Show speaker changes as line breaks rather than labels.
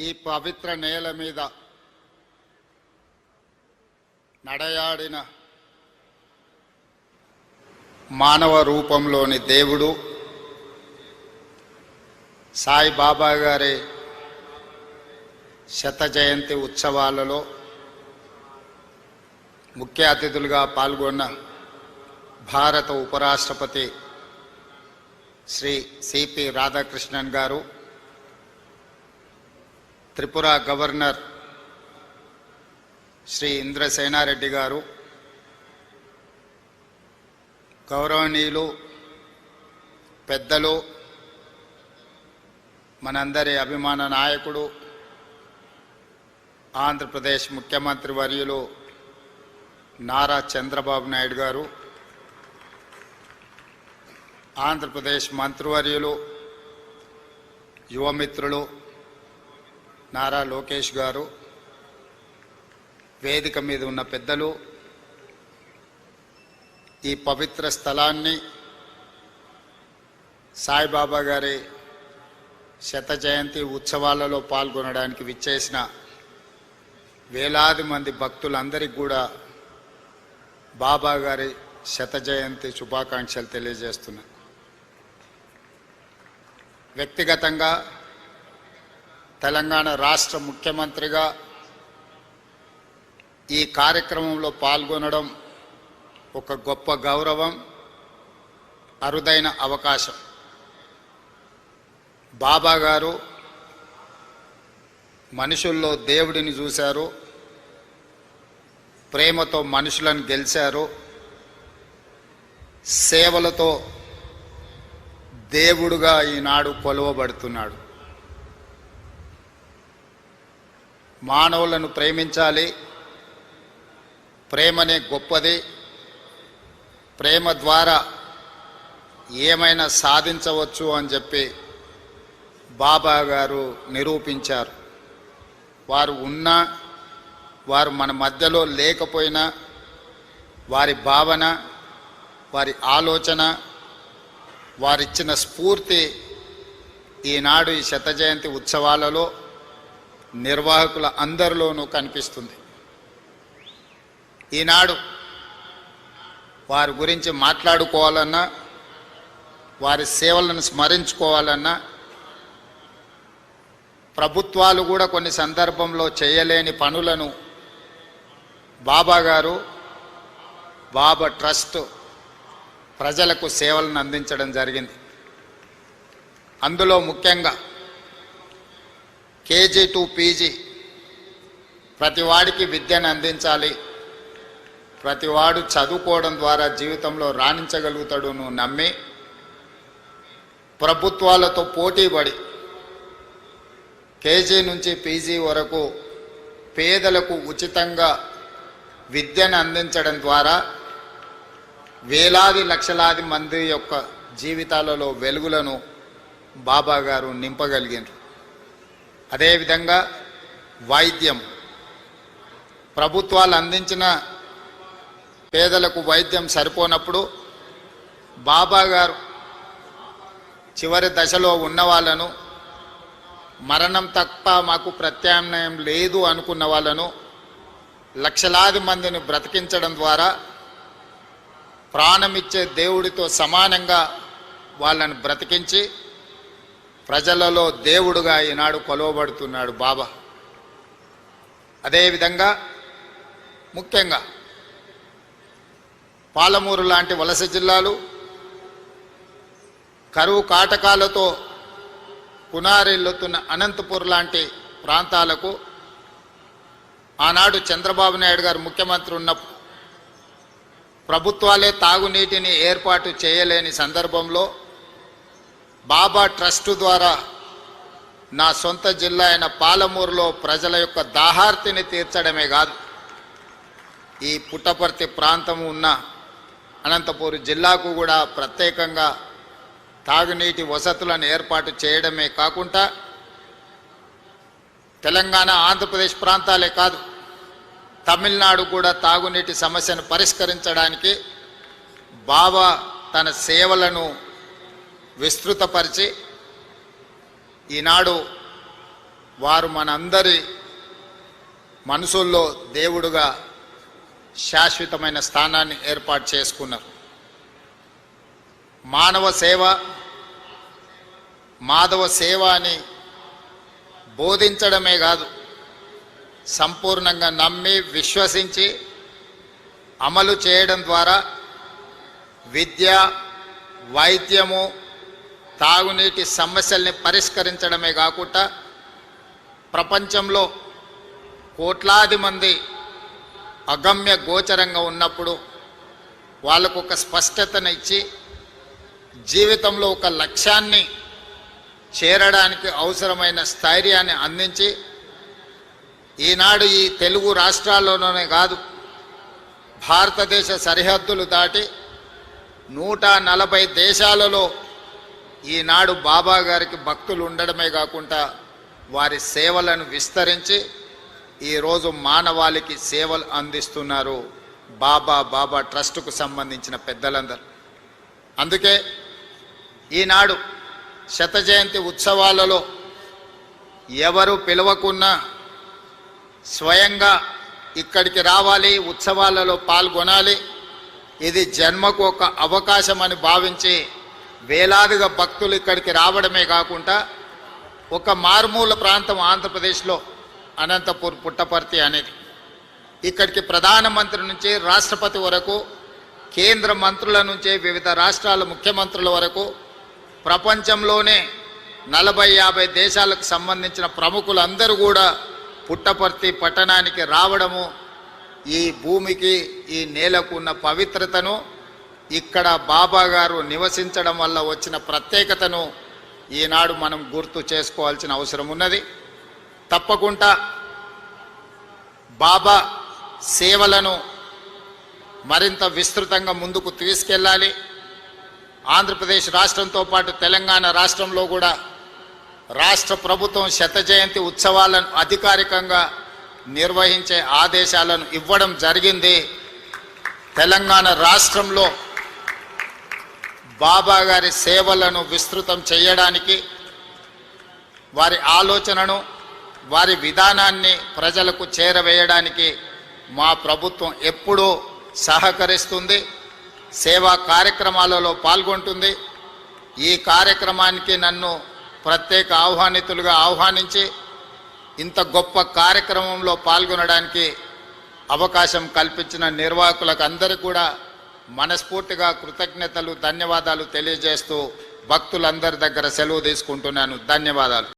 ఈ పవిత్ర నేల మీద నడయాడిన మానవ రూపంలోని దేవుడు సాయిబాబా గారి శత జయంతి ఉత్సవాలలో ముఖ్య అతిథులుగా పాల్గొన్న భారత ఉపరాష్ట్రపతి శ్రీ సిపి రాధాకృష్ణన్ గారు, త్రిపుర గవర్నర్ శ్రీ ఇంద్రసేనారెడ్డి గారు, గౌరవనీయులు పెద్దలు, మనందరి అభిమాన నాయకుడు ఆంధ్రప్రదేశ్ ముఖ్యమంత్రి వర్యులు నారా చంద్రబాబు నాయుడు గారు, ఆంధ్రప్రదేశ్ మంత్రివర్యులు యువమిత్రులు నారా లోకేష్ గారు, వేదిక మీద ఉన్న పెద్దలు, ఈ పవిత్ర స్థలాన్ని సాయిబాబా గారి శత జయంతి ఉత్సవాలలో పాల్గొనడానికి విచ్చేసిన వేలాది మంది భక్తులందరికీ కూడా బాబా గారి శత జయంతి శుభాకాంక్షలు తెలియజేస్తున్నాను. వ్యక్తిగతంగా తెలంగాణ రాష్ట్ర ముఖ్యమంత్రిగా ఈ కార్యక్రమంలో పాల్గొనడం ఒక గొప్ప గౌరవం, అరుదైన అవకాశం. బాబా గారు మనుషుల్లో దేవుడిని చూశారు, ప్రేమతో మనుషులను గెలిచారు, సేవలతో దేవుడుగా ఈనాడు కొలువబడుతున్నాడు. మానవులను ప్రేమించాలి, ప్రేమనే గొప్పది, ప్రేమ ద్వారా ఏమైనా సాధించవచ్చు అని చెప్పి బాబా గారు నిరూపించారు. వారు ఉన్నా, వారు మన మధ్యలో లేకపోయినా, వారి భావన, వారి ఆలోచన, వారిచ్చిన స్ఫూర్తి ఈనాడు ఈ శత జయంతి ఉత్సవాలలో నిర్వాహకుల అందరిలోనూ కనిపిస్తుంది. ఈనాడు వారి గురించి మాట్లాడుకోవాలన్నా, వారి సేవలను స్మరించుకోవాలన్నా, ప్రభుత్వాలు కూడా కొన్ని సందర్భంలో చేయలేని పనులను బాబా గారు, బాబా ట్రస్ట్ ప్రజలకు సేవలను అందించడం జరిగింది. అందులో ముఖ్యంగా కేజీ టు పీజీ ప్రతివాడికి విద్యను అందించాలి, ప్రతివాడు చదువుకోవడం ద్వారా జీవితంలో రాణించగలుగుతాడును నమ్మి ప్రభుత్వాలతో పోటీపడి కేజీ నుంచి పీజీ వరకు పేదలకు ఉచితంగా విద్యను అందించడం ద్వారా వేలాది లక్షలాది మంది యొక్క జీవితాలలో వెలుగులను బాబా గారు నింపగలిగారు. అదేవిధంగా వైద్యం, ప్రభుత్వాలు అందించిన పేదలకు వైద్యం సరిపోనప్పుడు బాబా గారు చివరి దశలో ఉన్న వాళ్ళను, మరణం తప్ప మాకు ప్రత్యామ్నాయం లేదు అనుకున్న వాళ్ళను లక్షలాది మందిని బ్రతికించడం ద్వారా ప్రాణమిచ్చే దేవుడితో సమానంగా వాళ్ళను బ్రతికించి ప్రజలలో దేవుడుగా ఈనాడు కొలవబడుతున్నాడు బాబా. అదేవిధంగా ముఖ్యంగా పాలమూరు లాంటి వలస జిల్లాలు కరువు కాటకాలతో పునారిల్లుతున్న అనంతపూర్ లాంటి ప్రాంతాలకు ఆనాడు చంద్రబాబు నాయుడు గారు ముఖ్యమంత్రి ఉన్నప్పుడు ప్రభుత్వాలే తాగునీటిని ఏర్పాటు చేయలేని సందర్భంలో బాబా ట్రస్టు ద్వారా నా సొంత జిల్లా అయిన పాలమూరులో ప్రజల యొక్క దాహార్తిని తీర్చడమే కాదు, ఈ పుట్టపర్తి ప్రాంతం ఉన్న అనంతపూర్ జిల్లాకు కూడా ప్రత్యేకంగా తాగునీటి వసతులను ఏర్పాటు చేయడమే కాకుండా తెలంగాణ, ఆంధ్రప్రదేశ్ ప్రాంతాలే కాదు, తమిళనాడు కూడా తాగునీటి సమస్యను పరిష్కరించడానికి బాబా తన సేవలను విస్తృతపరిచి ఈనాడు వారు మనందరి మనసుల్లో దేవుడుగా శాశ్వతమైన స్థానాన్ని ఏర్పాటు చేసుకున్నారు. మానవ సేవ, మాధవ సేవ అని బోధించడమే కాదు, సంపూర్ణంగా నమ్మి విశ్వసించి అమలు చేయడం ద్వారా విద్య, వైద్యము, తాగునీటి సమస్యల్ని పరిష్కరించడమే కాకుండా ప్రపంచంలో కోట్లాది మంది అగమ్య గోచరంగా ఉన్నప్పుడు వాళ్ళకు ఒక స్పష్టతను ఇచ్చి జీవితంలో ఒక లక్ష్యాన్ని చేరడానికి అవసరమైన స్థైర్యాన్ని అందించి ఈనాడు ఈ తెలుగు రాష్ట్రాల్లోనే కాదు, భారతదేశ సరిహద్దులు దాటి 140 దేశాలలో ఈనాడు బాబా గారికి భక్తులు ఉండడమే కాకుండా వారి సేవలను విస్తరించి ఈరోజు మానవాళికి సేవలు అందిస్తున్నారు బాబా ట్రస్టుకు సంబంధించిన పెద్దలందరూ. అందుకే ఈనాడు శత జయంతి ఉత్సవాలలో ఎవరు పిలవకున్నా స్వయంగా ఇక్కడికి రావాలి, ఉత్సవాలలో పాల్గొనాలి, ఇది జన్మకు ఒక అవకాశం అని భావించి వేలాదిగా భక్తులు ఇక్కడికి రావడమే కాకుండా ఒక మారుమూల ప్రాంతం ఆంధ్రప్రదేశ్లో అనంతపూర్ పుట్టపర్తి అనేది, ఇక్కడికి ప్రధానమంత్రి నుంచి రాష్ట్రపతి వరకు, కేంద్ర మంత్రుల నుంచి వివిధ రాష్ట్రాల ముఖ్యమంత్రుల వరకు, ప్రపంచంలోనే 40-50 దేశాలకు సంబంధించిన ప్రముఖులందరూ కూడా పుట్టపర్తి పట్టణానికి రావడము ఈ భూమికి, ఈ నేలకు ఉన్న పవిత్రతను, ఇక్కడ బాబా గారు నివసించడం వల్ల వచ్చిన ప్రత్యేకతను ఈనాడు మనం గుర్తు చేసుకోవాల్సిన అవసరం ఉన్నది. తప్పకుండా బాబా సేవలను మరింత విస్తృతంగా ముందుకు తీసుకెళ్ళాలి. ఆంధ్రప్రదేశ్ రాష్ట్రంతో పాటు తెలంగాణ రాష్ట్రంలో కూడా రాష్ట్ర ప్రభుత్వం శత జయంతి ఉత్సవాలను అధికారికంగా నిర్వహించే ఆదేశాలను ఇవ్వడం జరిగింది. తెలంగాణ రాష్ట్రంలో బాబా గారి సేవలను విస్తృతం చేయడానికి, వారి ఆలోచనను, వారి విధానాన్ని ప్రజలకు చేరవేయడానికి మా ప్రభుత్వం ఎప్పుడూ సహకరిస్తుంది, సేవా కార్యక్రమాలలో పాల్గొంటుంది. ఈ కార్యక్రమానికి నన్ను ప్రత్యేక ఆహ్వానితులుగా ఆహ్వానించి ఇంత గొప్ప కార్యక్రమంలో పాల్గొనడానికి అవకాశం కల్పించిన నిర్వాహకులకు అందరికీ కూడా మనస్ఫూర్తిగా కృతజ్ఞతలు, ధన్యవాదాలు తెలియజేస్తూ భక్తులందరి దగ్గర సెలవు తీసుకుంటున్నాను. ధన్యవాదాలు.